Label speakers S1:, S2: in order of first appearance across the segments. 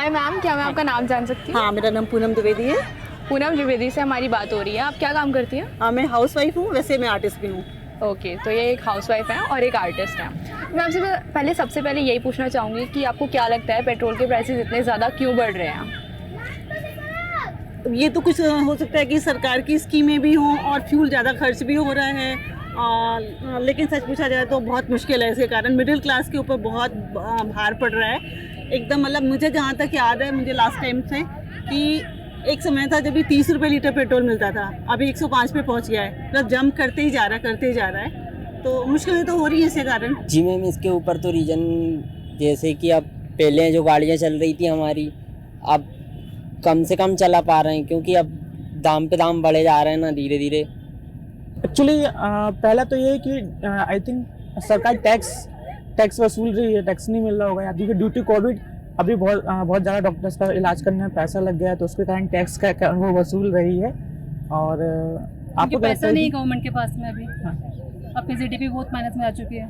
S1: Hi ma'am, क्या मैं आपका नाम जान सकती हूँ?
S2: हाँ, मेरा नाम पूनम द्विवेदी है।
S1: पूनम द्विवेदी से हमारी बात हो रही है। आप क्या काम करती हैं?
S2: हाँ, मैं हाउसवाइफ हूँ, वैसे मैं आर्टिस्ट भी हूँ।
S1: ओके, तो ये एक हाउसवाइफ है और एक आर्टिस्ट है। मैं आपसे सबसे पहले यही पूछना चाहूँगी कि आपको क्या लगता है पेट्रोल के प्राइसेस इतने ज़्यादा क्यों बढ़ रहे हैं?
S2: ये तो कुछ हो सकता है कि सरकार की स्कीमें भी हों और फ्यूल ज़्यादा खर्च भी हो रहा है। लेकिन सच पूछा जाए तो बहुत मुश्किल है, इसके कारण मिडिल क्लास के ऊपर बहुत भार पड़ रहा है एकदम। मतलब मुझे जहाँ तक याद है, मुझे लास्ट टाइम से कि एक समय था जब भी 30 रुपये लीटर पेट्रोल मिलता था, अभी 105 पे पहुँच गया है। मतलब जंप करते ही जा रहा है, तो मुश्किलें तो हो रही है इसके कारण।
S3: जी मैम, इसके ऊपर तो रीज़न जैसे कि अब पहले जो गाड़ियाँ चल रही थी हमारी, अब कम से कम चला पा रहे हैं क्योंकि अब दाम पे दाम बढ़े जा रहे हैं ना धीरे धीरे।
S4: एक्चुअली पहला तो ये है कि आई थिंक सरकार टैक्स वसूल रही है, टैक्स नहीं मिल रहा होगा या क्योंकि ड्यू टू कोविड अभी बहुत ज़्यादा डॉक्टर्स का इलाज करने में पैसा लग गया है, तो उसके कारण टैक्स का वो वसूल रही है। और आपको
S5: पैसा नहीं गवर्नमेंट के पास में अभी। हाँ। अब जीडीपी बहुत माइनस में आ चुकी है।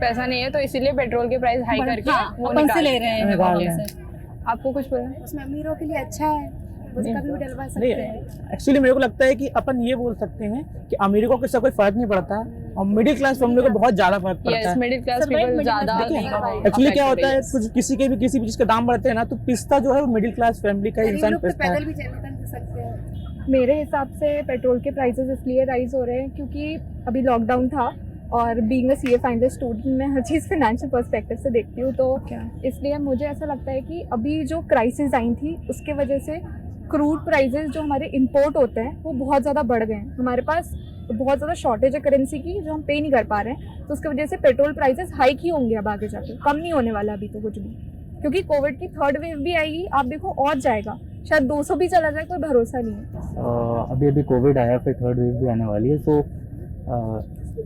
S1: पैसा नहीं है तो इसीलिए पेट्रोल के प्राइस हाई करके वो
S5: अपन से
S1: निकाल
S5: ले रहे हैं गवर्नमेंट से।
S1: आपको कुछ बोलना है?
S5: उसमें अमीरों के लिए अच्छा है, उसका भी डलवा सकते हैं।
S4: एक्चुअली मेरे को लगता है कि अपन ये बोल सकते हैं कि अमीरों को इससे कोई फर्क नहीं पड़ता और मिडिल क्लास फैमिली को बहुत ज्यादा फर्क पड़ता है।
S1: मिडिल क्लास पीपल ज्यादा।
S4: एक्चुअली क्या होता है, कुछ किसी भी चीज के दाम बढ़ते हैं ना, तो पिस्ता जो है वो मिडिल क्लास फैमिली का इंसान पिस्ता है।
S5: पैदल भी चल सकते हैं।
S6: मेरे हिसाब से पेट्रोल के प्राइसेस इसलिए राइज हो रहे हैं क्योंकि अभी लॉकडाउन था और being a CA final student मैं हर चीज़ फाइनेंशियल पर्सपेक्टिव से देखती हूँ, तो इसलिए मुझे ऐसा लगता है कि अभी जो क्राइसिस आई थी उसके वजह से क्रूड प्राइसेस जो हमारे इंपोर्ट होते हैं वो बहुत ज़्यादा बढ़ गए हैं। हमारे पास बहुत ज़्यादा शॉर्टेज है करेंसी की जो हम पे नहीं कर पा रहे हैं, तो उसकी वजह से पेट्रोल प्राइसेस हाइक ही होंगे अब आगे जाके, कम नहीं होने वाला अभी तो कुछ भी, क्योंकि कोविड की थर्ड वेव भी आएगी, आप देखो और जाएगा, शायद 200 भी चला जाए, कोई भरोसा नहीं है।
S7: अभी कोविड आया, फिर थर्ड वेव भी आने वाली है, तो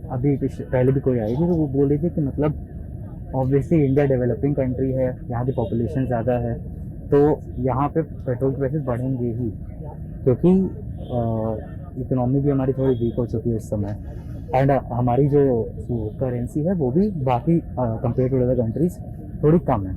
S7: अभी पहले भी कोई आई थी तो वो बोल रही थी कि मतलब ऑब्वियसली इंडिया डेवलपिंग कंट्री है, यहाँ की पॉपुलेशन ज़्यादा है, तो यहाँ पे पेट्रोल प्राइसेस बढ़ेंगे ही क्योंकि इकोनॉमी भी हमारी थोड़ी वीक हो चुकी है इस समय एंड हमारी जो करेंसी है वो भी बाकी कंपेयर टू अदर कंट्रीज थोड़ी कम है,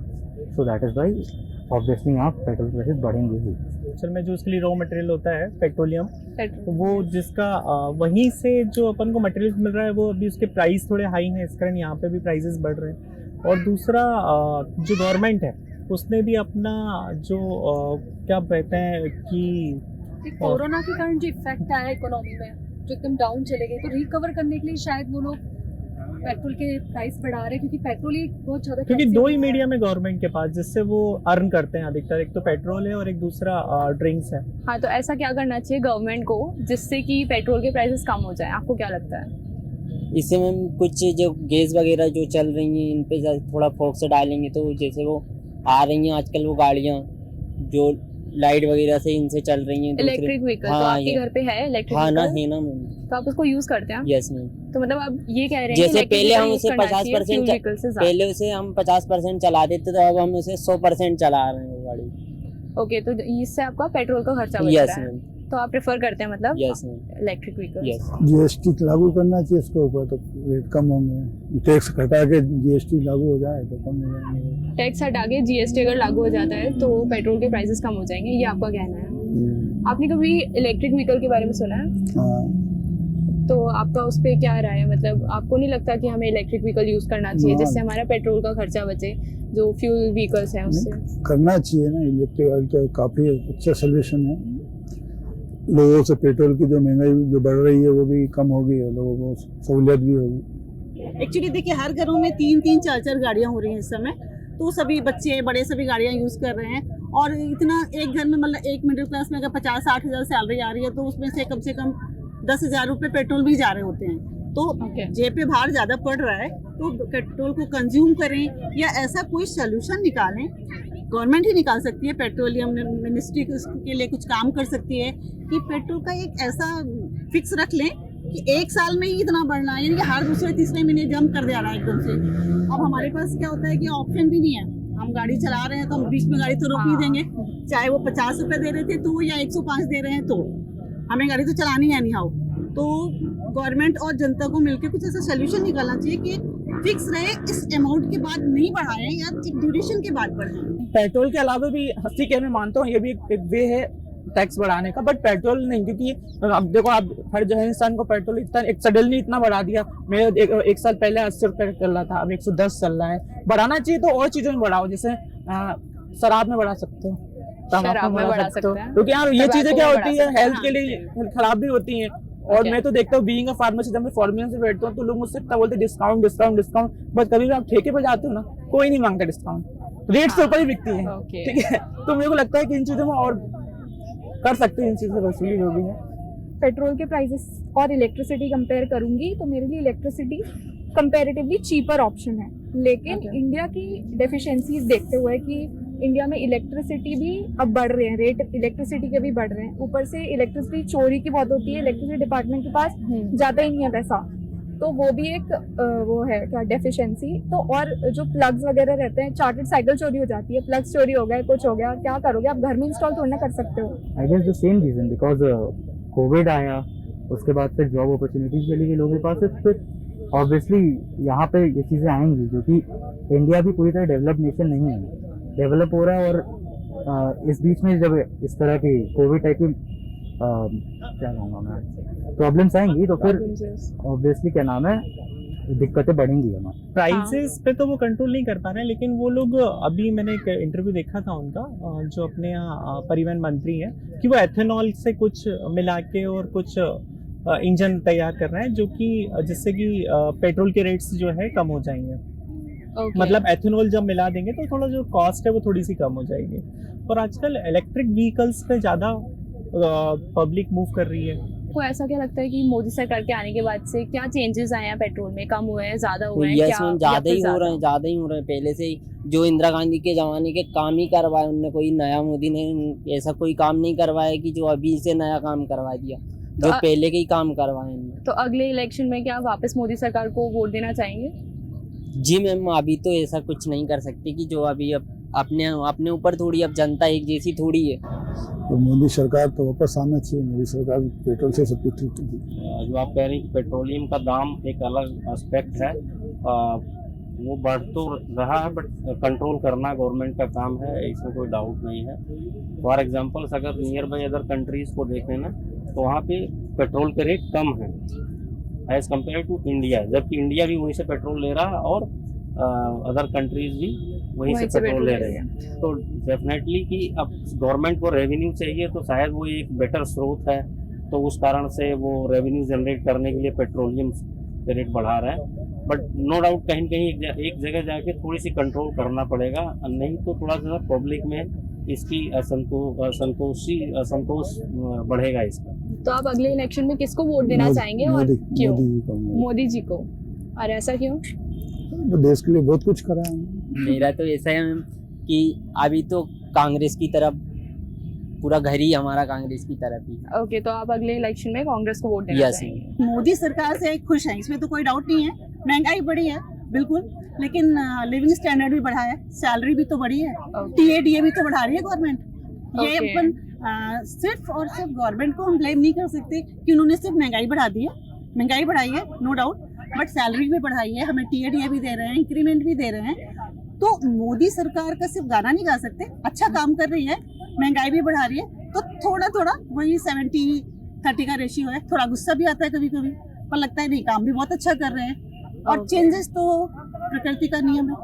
S7: so that is why obviously यहाँ पेट्रोल प्राइसेस बढ़ेंगे ही।
S4: असल में जो उसके लिए रॉ मटेरियल होता है पेट्रोलियम, तो वो जिसका वहीं से जो अपन को मटेरियल मिल रहा है वो अभी उसके प्राइस थोड़े हाई हैं, इस कारण यहाँ पे भी प्राइसेस बढ़ रहे हैं। और दूसरा जो गवर्नमेंट है उसने भी अपना जो क्या कहते हैं कि
S5: कोरोना के कारण जो इफेक्ट आया इकोनॉमी में, जो एकदम डाउन चले गए, तो रिकवर करने के लिए शायद वो लोग पेट्रोल के प्राइस बढ़ा रहे हैं क्योंकि पेट्रोल ही बहुत ज़्यादा,
S4: क्योंकि दो ही मीडियम है गवर्नमेंट के पास जिससे वो अर्न करते हैं अधिकतर, एक तो पेट्रोल है और एक दूसरा ड्रिंक्स है।
S1: हाँ, तो ऐसा क्या करना चाहिए गवर्नमेंट को जिससे कि पेट्रोल के प्राइसेस कम हो जाए? आपको क्या लगता है?
S3: इससे मैम कुछ जो गैस वगैरह जो चल रही हैं इन पे थोड़ा फोकस डालेंगे तो जैसे वो आ रही हैं आजकल वो गाड़ियाँ जो लाइट वगैरह से इनसे चल रही हैं,
S1: इलेक्ट्रिक व्हीकल। तो आपके घर पे है इलेक्ट्रिक?
S3: हाँ ना, है ना मैम।
S1: तो आप उसको यूज करते हैं?
S3: Yes ma'am.
S1: तो मतलब आप ये कह रहे हैं
S3: जैसे पहले हम उसे 50% चला देते तो अब हम उसे 100% चला रहे हैं वो गाड़ी।
S1: ओके, तो इससे आपका पेट्रोल का खर्चा बच रहा है, तो आप प्रेफर करते हैं मतलब इलेक्ट्रिक व्हीकल?
S8: जीएसटी लागू करना चाहिए इसके ऊपर, तो रेट कम होंगे। टैक्स घटा के जीएसटी लागू हो जाए तो कम हो जाएंगे।
S1: टैक्स हटा के जीएसटी अगर लागू हो जाता है तो पेट्रोल के प्राइसेस कम हो जाएंगे, ये आपका कहना है। आपने कभी इलेक्ट्रिक व्हीकल के बारे में सुना है?
S8: हाँ।
S1: तो आपका उस पर क्या राय है? मतलब आपको नहीं लगता कि हमें इलेक्ट्रिक व्हीकल यूज करना चाहिए जिससे हमारा पेट्रोल का खर्चा बचे, जो फ्यूल व्हीकल्स हैं उससे?
S8: करना चाहिए ना, इलेक्ट्रिक व्हीकल तो काफ़ी अच्छा सोल्यूशन है। लोगों से पेट्रोल की जो महंगाई जो बढ़ रही है वो भी कम होगी और लोगों को सहूलियत भी होगी।
S2: एक्चुअली देखिए, हर घरों में 3-3, 4-4 गाड़ियाँ हो रही हैं इस समय, तो सभी बच्चे बड़े सभी गाड़ियाँ यूज़ कर रहे हैं। और इतना एक घर में मतलब एक मिडिल क्लास में अगर 50-60 हज़ार सैलरी आ रही है तो उसमें से कम 10,000 रुपये पेट्रोल भी जा रहे होते हैं, तो जेब पे भार ज़्यादा पड़ रहा है, तो पेट्रोल को कंज्यूम करें या ऐसा कोई सोल्यूशन निकालें। गवर्नमेंट ही निकाल सकती है, पेट्रोलियम मिनिस्ट्री के लिए कुछ काम कर सकती है कि पेट्रोल का एक ऐसा फिक्स रख लें कि एक साल में ही इतना बढ़ना है, यानी कि हर दूसरे तीसरे महीने जंप कर जा रहा है एकदम से। अब हमारे पास क्या होता है कि ऑप्शन भी नहीं है, हम गाड़ी चला रहे हैं तो हम बीच में गाड़ी तो रोक नहीं देंगे, चाहे वो 50 रुपये दे रहे थे तो या 105 दे रहे हैं, तो हमें गाड़ी तो चलानी है नहीं। हाउ तो गवर्नमेंट और जनता को मिलकर कुछ ऐसा सोल्यूशन निकालना चाहिए कि फिक्स रहे, इस अमाउंट के बाद नहीं बढ़ाएं या ड्यूरेशन के बाद बढ़ाएं।
S9: पेट्रोल के अलावा भी ठीक है, मैं मानता हूँ ये भी एक वे है टैक्स बढ़ाने का, बट पेट्रोल नहीं, क्योंकि अब देखो आप हर जो है इंसान को पेट्रोल इतना एक सडनली इतना बढ़ा दिया। मेरे एक साल पहले 80 रुपये चल रहा था, अब 110 चल रहा है। बढ़ाना चाहिए तो और चीजों में बढ़ाओ, जैसे शराब में बढ़ा सकते हो,
S1: शराब में बढ़ा सकते हैं,
S9: क्योंकि यार ये चीजें क्या
S1: tobacco में
S9: होती
S1: बढ़ा
S9: है
S1: सकते हैं।
S9: हेल्थ के लिए खराब भी होती हैं। और
S1: Okay.
S9: मैं तो देखता हूँ बीइंग अ फार्मेसी, जब मैं फार्मेसी से बैठता हूँ तो लोग मुझसे इतना बोलते हैं डिस्काउंट डिस्काउंट डिस्काउंट, बट कभी भी आप ठेके पे जाते हो ना, कोई नहीं मांगता डिस्काउंट, रेट से ऊपर ही बिकती है।
S1: Okay.
S9: ठीक है, तो मेरे को लगता है कि इन चीजों में और कर सकते हैं, इन चीजों से वसूली जो भी है।
S6: पेट्रोल के प्राइसेस और इलेक्ट्रिसिटी कंपेयर करूंगी तो मेरे लिए इलेक्ट्रिसिटी कंपैरेटिवली चीपर ऑप्शन है, लेकिन इंडिया की डेफिशिएंसीज देखते हुए कि इंडिया में इलेक्ट्रिसिटी भी अब बढ़ रहे हैं, रेट इलेक्ट्रिसिटी के भी बढ़ रहे हैं, ऊपर से इलेक्ट्रिसिटी चोरी की बहुत होती है, इलेक्ट्रिसिटी डिपार्टमेंट के पास ज़्यादा ही नहीं है पैसा, तो वो भी एक वो है क्या डेफिशिएंसी। तो और जो प्लग्स वगैरह रहते हैं, चार्टेड साइकिल चोरी हो जाती है, प्लग्स चोरी हो गए, कुछ हो गया, क्या करोगे आप? घर में इंस्टॉल थोड़ी ना कर सकते हो।
S7: I guess the same reason, because Covid आया, उसके बाद फिर जॉब अपॉर्चुनिटीज चली गई लोगों के पास, फिर ऑब्वियसली यहाँ पे ये चीज़ें आएंगी, क्योंकि इंडिया भी पूरी तरह डेवलप नेशन नहीं है, डेवलप हो रहा है। और इस बीच में जब इस तरह की कोविड टाइप की क्या कहूँगा मैं, प्रॉब्लम्स आएंगी तो फिर ऑब्वियसली क्या नाम है, दिक्कतें बढ़ेंगी हमारी।
S4: प्राइसेस पे तो वो कंट्रोल नहीं कर पा रहे हैं, लेकिन वो लोग अभी मैंने एक इंटरव्यू देखा था उनका, जो अपने यहाँ परिवहन मंत्री हैं, कि वो एथेनॉल से कुछ मिला के और कुछ इंजन तैयार कर रहे हैं, जो कि जिससे कि पेट्रोल के रेट्स जो है कम हो जाएंगे। मतलब एथेनॉल जब मिला देंगे तो थोड़ा जो कॉस्ट है वो थोड़ी सी कम हो जाएगी। और आजकल इलेक्ट्रिक व्हीकल्स पे ज़्यादा पब्लिक मूव कर रही है।
S1: आपको ऐसा क्या लगता है कि मोदी सरकार के आने के बाद से क्या चेंजेस आए हैं पेट्रोल में? कम हुए हैं, ज्यादा हुए हैं, क्या
S3: ज्यादा ही हो रहे हैं, ज्यादा ही हो रहे हैं। पहले से ही जो इंदिरा गांधी के जमाने के काम ही करवाए उनने, कोई नया मोदी ने ऐसा कोई काम नहीं करवाया कि जो अभी से नया काम करवा दिया, जो पहले के ही काम करवाए उन्होंने।
S1: तो अगले इलेक्शन में क्या वापस मोदी सरकार को वोट देना चाहेंगे?
S3: जी मैम, अभी तो ऐसा कुछ नहीं कर सकते कि जो अभी अब अपने ऊपर थोड़ी, अब जनता एक जैसी थोड़ी है।
S8: तो मोदी सरकार तो वापस आना चाहिए, मोदी सरकार पेट्रोल से सब कुछ ठीक है।
S10: जो आप कह रहे हैं कि पेट्रोलियम का दाम एक अलग एस्पेक्ट है, वो बढ़ तो रहा है, बट कंट्रोल करना गवर्नमेंट का काम है, इसमें कोई डाउट नहीं है। फॉर एग्जांपल्स अगर नियर बाई अदर कंट्रीज़ को देखें ना, तो वहाँ पे पेट्रोल के रेट कम हैं एज़ कम्पेयर टू इंडिया, जबकि इंडिया भी वहीं से पेट्रोल ले रहा है और अदर कंट्रीज भी वहीं से पेट्रोल ले रहे हैं। तो डेफिनेटली कि अब गवर्नमेंट को रेवेन्यू चाहिए, तो शायद वो एक बेटर स्रोत है, तो उस कारण से वो रेवेन्यू जनरेट करने के लिए पेट्रोलियम के रेट बढ़ा रहे हैं। बट नो डाउट कहीं कहीं एक जगह जाके थोड़ी सी कंट्रोल करना पड़ेगा, नहीं तो थोड़ा सा पब्लिक में इसकी असंतोष बढ़ेगा इसका।
S1: तो आप अगले इलेक्शन में किसको वोट देना चाहेंगे और क्यों? मोदी जी को। और ऐसा क्यों?
S8: वो देश के लिए बहुत कुछ करा है।
S3: मेरा तो ऐसा है कि अभी तो कांग्रेस की तरफ पूरा घर ही हमारा कांग्रेस की तरफ ही।
S1: ओके, तो आप अगले इलेक्शन में कांग्रेस को वोट देना चाहेंगे?
S2: मोदी सरकार से खुश हैं, इसमें तो कोई डाउट नहीं है। महंगाई बढ़ी है बिल्कुल, लेकिन लिविंग स्टैंडर्ड भी बढ़ा है, सैलरी भी तो बढ़ी है, टीएडीए भी तो बढ़ा रही है गवर्नमेंट। ये अपन सिर्फ और सिर्फ गवर्नमेंट को हम ब्लेम नहीं कर सकते कि उन्होंने सिर्फ महंगाई बढ़ा दी है। महंगाई बढ़ाई है नो डाउट, बट सैलरी भी बढ़ाई है, हमें टीएडीए भी दे रहे हैं, इंक्रीमेंट भी दे रहे हैं। तो मोदी सरकार का सिर्फ गाना नहीं गा सकते, अच्छा काम कर रही है, महंगाई भी बढ़ा रही है, तो थोड़ा थोड़ा वही 70-30 का रेशियो है। थोड़ा गुस्सा भी आता है कभी कभी, पर लगता है नहीं काम भी बहुत अच्छा कर रहे हैं। और चेंजेस तो प्रकृति का नियम है,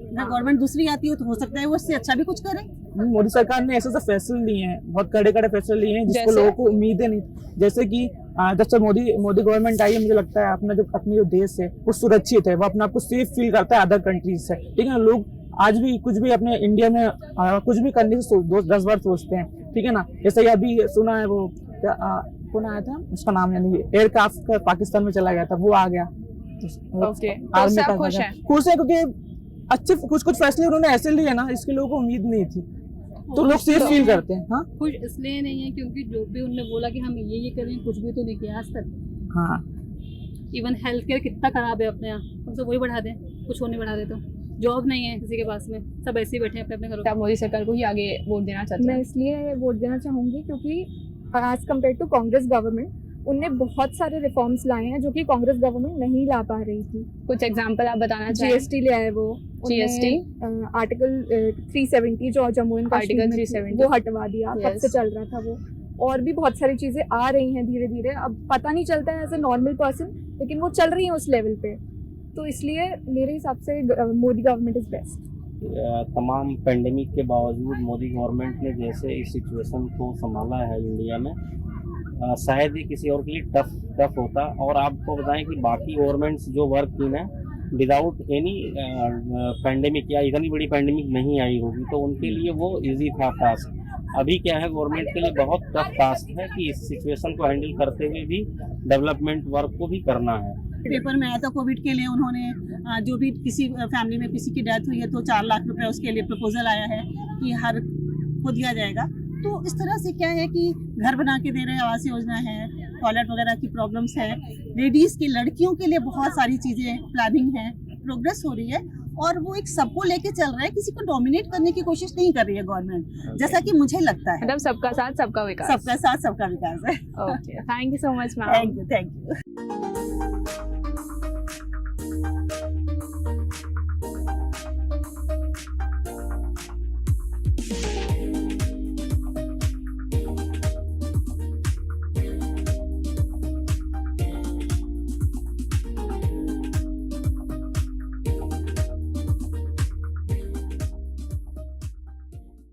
S2: अगर गवर्नमेंट दूसरी आती हो तो हो सकता है वो इससे अच्छा भी कुछ करे।
S9: मोदी सरकार ने ऐसे फैसले लिए हैं, बहुत कड़े फैसले लिए हैं जिसको लोगों को उम्मीदें नहीं, जैसे कि जब से मोदी गवर्नमेंट आई है, मुझे लगता है अपनी जो देश है वो सुरक्षित है, वो अपने आप को सेफ फील करता है अदर कंट्रीज से। ठीक है ना, लोग आज भी कुछ भी अपने इंडिया में कुछ भी करने से 10 बार सोचते हैं। ठीक है ना, जैसे अभी सुना है वो कौन आया था, उसका नाम यानी एयरक्राफ्ट पाकिस्तान में चला गया था, वो आ गया।
S1: ओके,
S9: आर्मी का खुश है क्योंकि अच्छे कुछ फैसले उन्होंने ऐसे लिए ना, इसके लोगों को उम्मीद नहीं थी, तो लोग सेफ फील करते हैं। हाँ,
S5: खुश इसलिए नहीं है क्योंकि जो भी उन्होंने बोला कि हम ये करें, कुछ भी तो नहीं किया आज तक।
S9: हाँ,
S5: इवन हेल्थ केयर कितना खराब है अपने यहाँ, हम सब वही बढ़ा दें, कुछ और नहीं बढ़ा दे। तो जॉब नहीं है किसी के पास में, सब ऐसे ही बैठे हैं अपने घरों।
S1: आप मोदी सरकार को ही आगे वोट देना चाहते हैं?
S6: मैं इसलिए वोट देना चाहूँगी क्योंकि as compare to Congress government उनने बहुत सारे रिफॉर्म्स लाए हैं जो कि कांग्रेस गवर्नमेंट नहीं ला पा रही थी।
S1: कुछ एग्जांपल आप बताना चाहें?
S6: जीएसटी ले आए वो,
S1: GST?
S6: आर्टिकल 370 जो जम्मू एंड कश्मीर
S1: Article
S6: में थी,
S1: 370
S6: वो हटवा दिया, कब
S1: Yes.
S6: से चल रहा था वो। और भी बहुत सारी चीजें आ रही हैं धीरे धीरे, अब पता नहीं चलता है एज ए नॉर्मल पर्सन, लेकिन वो चल रही हैं उस लेवल पे। तो इसलिए मेरे हिसाब से मोदी गवर्नमेंट इज बेस्ट।
S10: तमाम पेंडेमिक के बावजूद मोदी गवर्नमेंट ने जैसे इस सिचुएशन को संभाला है इंडिया में, शायद ही किसी और के लिए टफ होता। और आपको बताएं कि बाकी गवर्नमेंट्स जो वर्क की ना विदाउट एनी पेंडेमिक या इतनी बड़ी पेंडेमिक नहीं आई होगी, तो उनके लिए वो इजी था टास्क। अभी क्या है, गवर्नमेंट के लिए बहुत टफ टास्क है कि इस सिचुएशन को हैंडल करते हुए भी डेवलपमेंट वर्क को भी करना है।
S2: पेपर में आया था कोविड के लिए, उन्होंने जो भी किसी फैमिली में किसी की डेथ हुई है तो 4 लाख रुपए उसके लिए प्रपोजल आया है कि हर को दिया जाएगा। तो इस तरह से क्या है कि घर बना के दे रहे हैं, आवास योजना है, टॉयलेट वगैरह की प्रॉब्लम्स है, लेडीज़ की लड़कियों के लिए बहुत सारी चीज़ें प्लानिंग है, प्रोग्रेस हो रही है। और वो एक सबको लेके चल रहा है, किसी को डोमिनेट करने की कोशिश नहीं कर रही है गवर्नमेंट, जैसा कि मुझे लगता है।
S1: मतलब सबका साथ सबका विकास।
S2: सबका साथ सबका विकास है।
S1: Okay, thank you so much ma'am.
S2: Thank you.